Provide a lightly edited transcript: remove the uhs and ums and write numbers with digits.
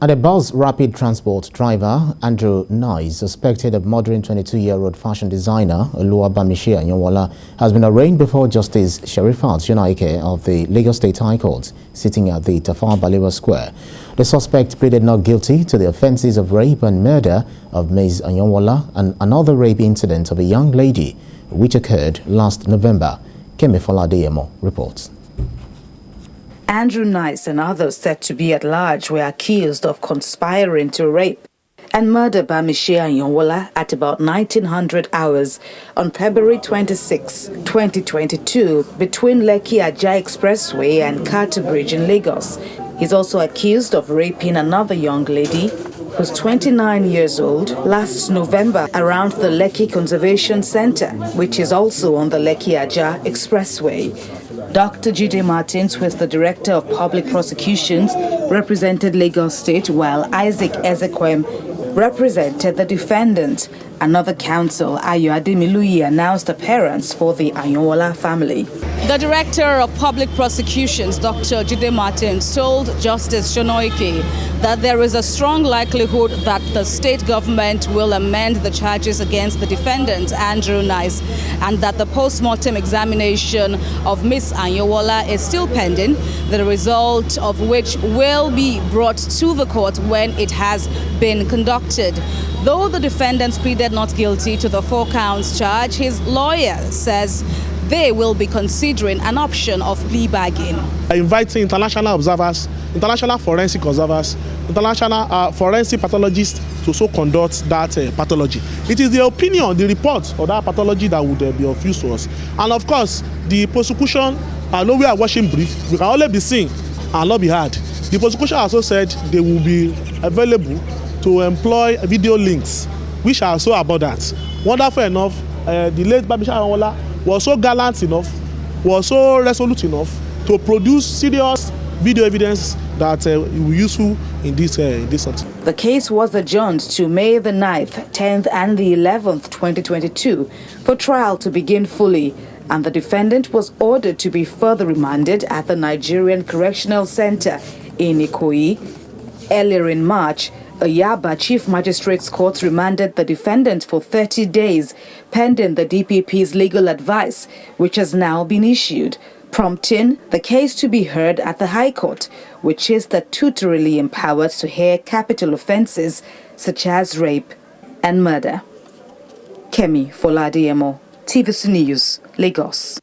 And a bus rapid transport driver, Andrew Nice, suspected of murdering 22-year-old fashion designer Oluwabamishi Anyonwola, has been arraigned before Justice Sherifat Junaike of the Lagos State High Court, sitting at the Tafawa Balewa Square. The suspect pleaded not guilty to the offences of rape and murder of Ms. Anyonwola and another rape incident of a young lady, which occurred last November. Kemi Foladeyemo reports. Andrew Nice and others said to be at large were accused of conspiring to rape and murder Bamishi Anyonwola at about 1900 hours on February 26, 2022 between Lekki Ajah Expressway and Carter Bridge in Lagos. He's also accused of raping another young lady who's 29 years old last November around the Lekki Conservation Center, which is also on the Lekki Ajah Expressway. Dr. Jide Martins, who is the Director of Public Prosecutions, represented Lagos State, while Isaac Ezekwem represented the defendant. Another counsel, Ayo Ademiluyi, announced appearance for the Anyonwola family. The Director of Public Prosecutions, Dr. Jide Martins, told Justice Shonoike that there is a strong likelihood that the state government will amend the charges against the defendant, Andrew Nice, and that the post-mortem examination of Ms. Anyonwola is still pending, the result of which will be brought to the court when it has been conducted. Though the defendant pleaded not guilty to the 4 counts charge, his lawyer says they will be considering an option of plea bargain. Inviting international observers, international forensic observers, international forensic pathologists to so conduct that pathology. It is the opinion, the report of that pathology that would be of use to us. And of course, the prosecution, although we are watching brief, we can only be seen and not be heard. The prosecution also said they will be available to employ video links, which are so abundant. Wonderful enough, the late Bamishi Anyonwola was so gallant enough, was so resolute enough to produce serious video evidence that will be useful in this case. The case was adjourned to May the 9th, 10th and the 11th, 2022 for trial to begin fully, and the defendant was ordered to be further remanded at the Nigerian Correctional Center in Ikoyi. Earlier in March, Yaba Chief Magistrate's Court remanded the defendant for 30 days, pending the DPP's legal advice, which has now been issued, prompting the case to be heard at the High Court, which is statutorily empowered to hear capital offences such as rape and murder. Kemi Foladeyemo, TVC News, Lagos.